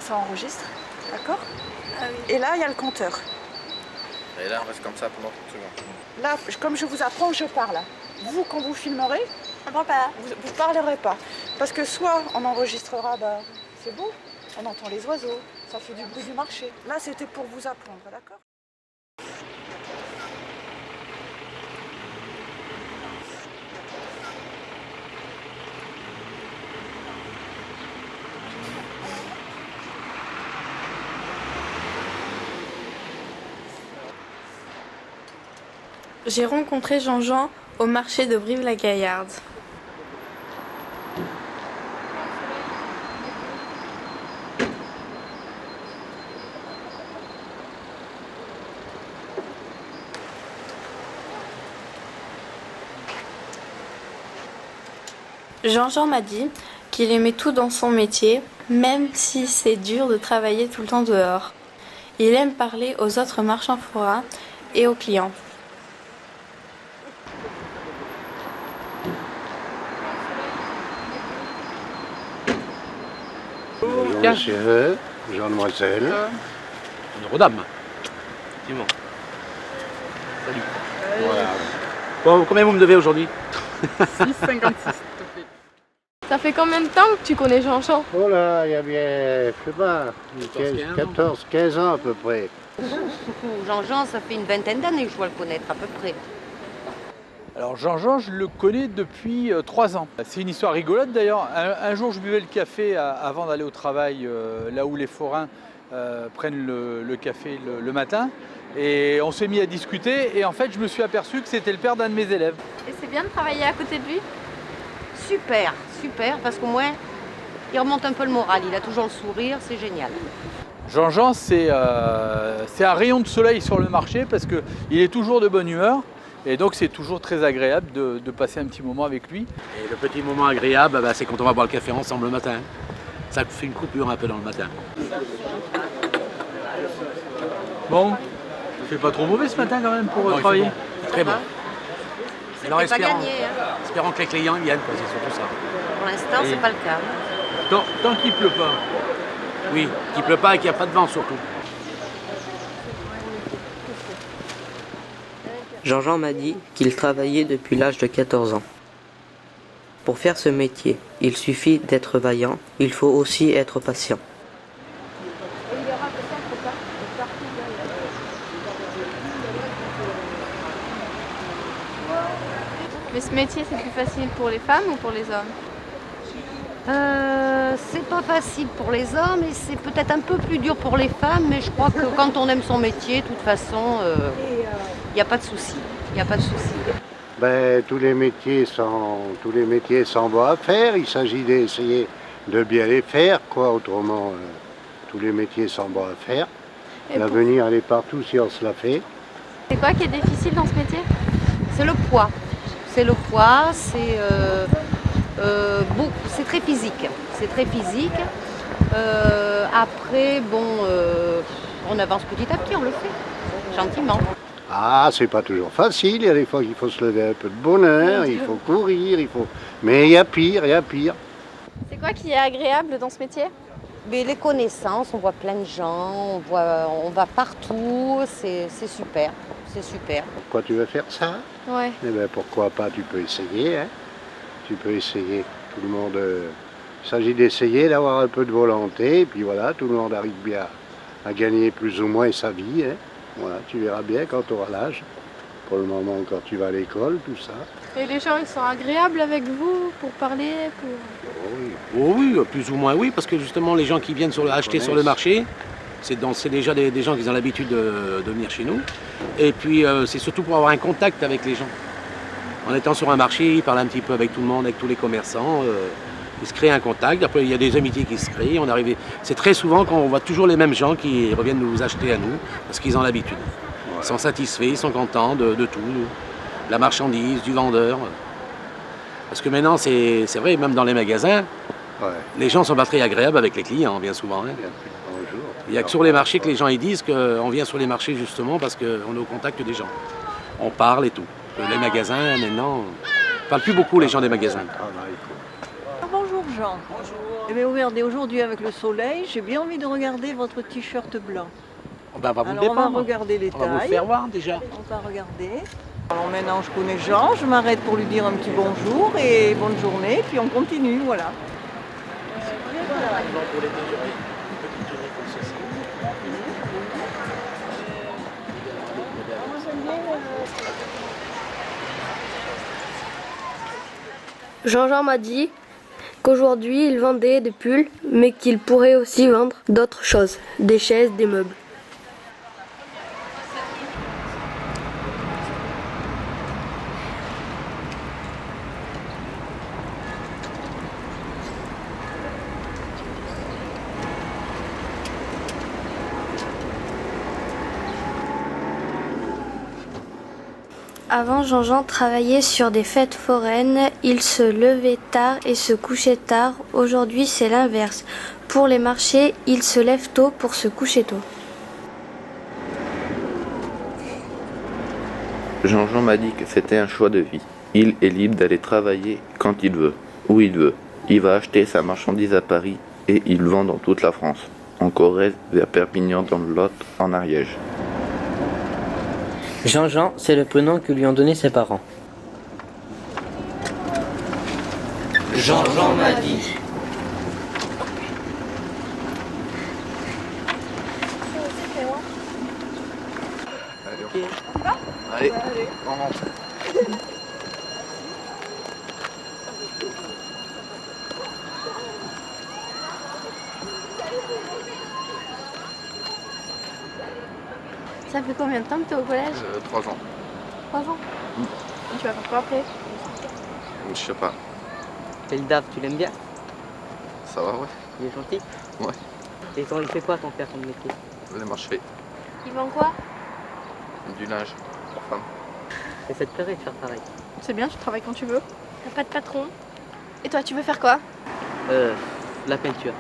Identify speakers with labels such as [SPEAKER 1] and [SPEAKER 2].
[SPEAKER 1] Ça enregistre, d'accord?
[SPEAKER 2] Ah oui.
[SPEAKER 1] Et là, il y a le compteur.
[SPEAKER 3] Et là, on reste comme ça pendant 30 secondes.
[SPEAKER 1] Là, comme je vous apprends, je parle. Vous, quand vous filmerez,
[SPEAKER 2] On prend pas.
[SPEAKER 1] vous ne parlerez pas. Parce que soit on enregistrera, c'est beau, on entend les oiseaux, ça fait du bruit du marché. Là, c'était pour vous apprendre, d'accord?
[SPEAKER 2] J'ai rencontré Jean-Jean au marché de Brive-la-Gaillarde. Jean-Jean m'a dit qu'il aimait tout dans son métier, même si c'est dur de travailler tout le temps dehors. Il aime parler aux autres marchands forains et aux clients.
[SPEAKER 4] Bonjour monsieur, Jean-Demoiselle.
[SPEAKER 5] Bonjour dame. Effectivement. Salut.
[SPEAKER 4] Voilà.
[SPEAKER 5] Bon, combien vous me devez aujourd'hui?
[SPEAKER 6] 6,56.
[SPEAKER 2] Ça fait combien de temps que tu connais Jean-Jean?
[SPEAKER 4] Oh là, il y a bien, je sais pas,
[SPEAKER 5] 14,
[SPEAKER 4] 15 ans à peu près.
[SPEAKER 7] Jean-Jean, ça fait une vingtaine d'années que je dois le connaître à peu près.
[SPEAKER 6] Alors Jean-Jean, je le connais depuis 3 ans. C'est une histoire rigolote d'ailleurs. Un jour, je buvais le café avant d'aller au travail, là où les forains prennent le café le matin. Et on s'est mis à discuter et en fait, je me suis aperçu que c'était le père d'un de mes élèves.
[SPEAKER 2] Et c'est bien de travailler à côté de lui?
[SPEAKER 7] Super, super, parce qu'au moins, il remonte un peu le moral. Il a toujours le sourire, c'est génial.
[SPEAKER 6] Jean-Jean, c'est un rayon de soleil sur le marché parce qu'il est toujours de bonne humeur. Et donc c'est toujours très agréable de passer un petit moment avec lui.
[SPEAKER 5] Et le petit moment agréable, c'est quand on va boire le café ensemble le matin. Ça fait une coupure un peu dans le matin.
[SPEAKER 6] Bon, ça fait pas trop mauvais ce matin quand même pour
[SPEAKER 5] Non, il
[SPEAKER 6] travailler.
[SPEAKER 5] fait bon. Très bon. Alors
[SPEAKER 7] C'est pas
[SPEAKER 5] espérons,
[SPEAKER 7] gagné, hein.
[SPEAKER 5] espérons que les clients viennent, quoi, c'est surtout ça.
[SPEAKER 7] Pour l'instant, c'est pas le cas.
[SPEAKER 6] Tant qu'il pleut pas.
[SPEAKER 5] Oui, qu'il ne pleut pas et qu'il n'y a pas de vent surtout.
[SPEAKER 8] Jean-Jean m'a dit qu'il travaillait depuis l'âge de 14 ans. Pour faire ce métier, il suffit d'être vaillant, il faut aussi être patient.
[SPEAKER 2] Mais ce métier, c'est plus facile pour les femmes ou pour les hommes?
[SPEAKER 7] C'est pas facile pour les hommes et c'est peut-être un peu plus dur pour les femmes, mais je crois que quand on aime son métier, de toute façon, il n'y a pas de souci. Il n'y a pas de souci.
[SPEAKER 4] Ben, tous les métiers sont bons à faire. Il s'agit d'essayer de bien les faire, quoi. Autrement, tous les métiers sont bons à faire. L'avenir, elle est partout si on se la fait.
[SPEAKER 2] C'est quoi qui est difficile dans ce métier?
[SPEAKER 7] C'est le poids. C'est le poids, c'est c'est très physique. C'est très physique. Après, on avance petit à petit, on le fait, gentiment.
[SPEAKER 4] Ah, c'est pas toujours facile. Il y a des fois qu'il faut se lever un peu de bonne heure, il faut courir, Mais il y a pire, il y a pire.
[SPEAKER 2] C'est quoi qui est agréable dans ce métier?
[SPEAKER 7] Mais les connaissances, on voit plein de gens, on va partout, c'est super, c'est super.
[SPEAKER 4] Pourquoi tu veux faire ça?
[SPEAKER 2] Ouais.
[SPEAKER 4] Eh bien, pourquoi pas, tu peux essayer, hein. Tu peux essayer. Tout le monde... il s'agit d'essayer, d'avoir un peu de volonté, et puis voilà, tout le monde arrive bien à gagner plus ou moins sa vie, hein. Voilà, tu verras bien quand tu auras l'âge. Pour le moment, quand tu vas à l'école, tout ça.
[SPEAKER 2] Et les gens, ils sont agréables avec vous pour parler
[SPEAKER 5] Oh oui, plus ou moins oui, parce que justement les gens qui viennent acheter sur le marché, c'est déjà des gens qui ont l'habitude de venir chez nous. Et puis c'est surtout pour avoir un contact avec les gens. En étant sur un marché, ils parlent un petit peu avec tout le monde, avec tous les commerçants. Il se crée un contact, après il y a des amitiés qui se créent. C'est très souvent qu'on voit toujours les mêmes gens qui reviennent nous acheter à nous, parce qu'ils ont l'habitude. Ils sont satisfaits, ils sont contents de tout, de la marchandise, du vendeur. Parce que maintenant, c'est vrai, même dans les magasins, les gens sont pas très agréables avec les clients, bien souvent. Hein.
[SPEAKER 4] Bonjour.
[SPEAKER 5] Il n'y a que sur les marchés que les gens ils disent qu'on vient sur les marchés justement parce qu'on est au contact des gens. On parle et tout. Les magasins, maintenant, on ne parle plus beaucoup les gens des magasins.
[SPEAKER 1] Bonjour.
[SPEAKER 9] Jean. Bonjour. Eh bien regardez, aujourd'hui avec le soleil, j'ai bien envie de regarder votre t-shirt blanc.
[SPEAKER 5] Ben, on va vous
[SPEAKER 9] Alors on va
[SPEAKER 5] dépeindre.
[SPEAKER 9] regarder les
[SPEAKER 5] On va vous le
[SPEAKER 9] tailles.
[SPEAKER 5] faire voir déjà.
[SPEAKER 9] On va regarder. Alors maintenant je connais Jean, je m'arrête pour lui dire un petit bonjour et bonne journée, puis on continue, voilà.
[SPEAKER 5] Pour les déjeuners, une petite tunique comme ceci.
[SPEAKER 10] Jean-Jean m'a dit qu'aujourd'hui il vendait des pulls, mais qu'il pourrait aussi vendre d'autres choses, des chaises, des meubles.
[SPEAKER 2] Avant, Jean-Jean travaillait sur des fêtes foraines. Il se levait tard et se couchait tard. Aujourd'hui, c'est l'inverse. Pour les marchés, il se lève tôt pour se coucher tôt.
[SPEAKER 11] Jean-Jean m'a dit que c'était un choix de vie. Il est libre d'aller travailler quand il veut, où il veut. Il va acheter sa marchandise à Paris et il vend dans toute la France. En Corrèze, vers Perpignan, dans le Lot, en Ariège.
[SPEAKER 8] Jean-Jean, c'est le prénom que lui ont donné ses parents.
[SPEAKER 12] Jean-Jean m'a dit.
[SPEAKER 3] Allez, on rentre.
[SPEAKER 2] Ça fait combien de temps que tu es au collège?
[SPEAKER 3] 3 ans.
[SPEAKER 2] 3 ans. Tu vas faire quoi après?
[SPEAKER 3] Je sais pas.
[SPEAKER 8] Et le DAF, tu l'aimes bien?
[SPEAKER 3] Ça va, ouais.
[SPEAKER 8] Il est gentil?
[SPEAKER 3] Ouais.
[SPEAKER 8] Et il fait quoi ton père comme métier?
[SPEAKER 3] Les marchés.
[SPEAKER 2] Il vend quoi?
[SPEAKER 3] Du linge pour femmes.
[SPEAKER 8] Et ça te plairait de faire pareil?
[SPEAKER 2] C'est bien, tu travailles quand tu veux. T'as pas de patron. Et toi, tu veux faire quoi?
[SPEAKER 8] La peinture.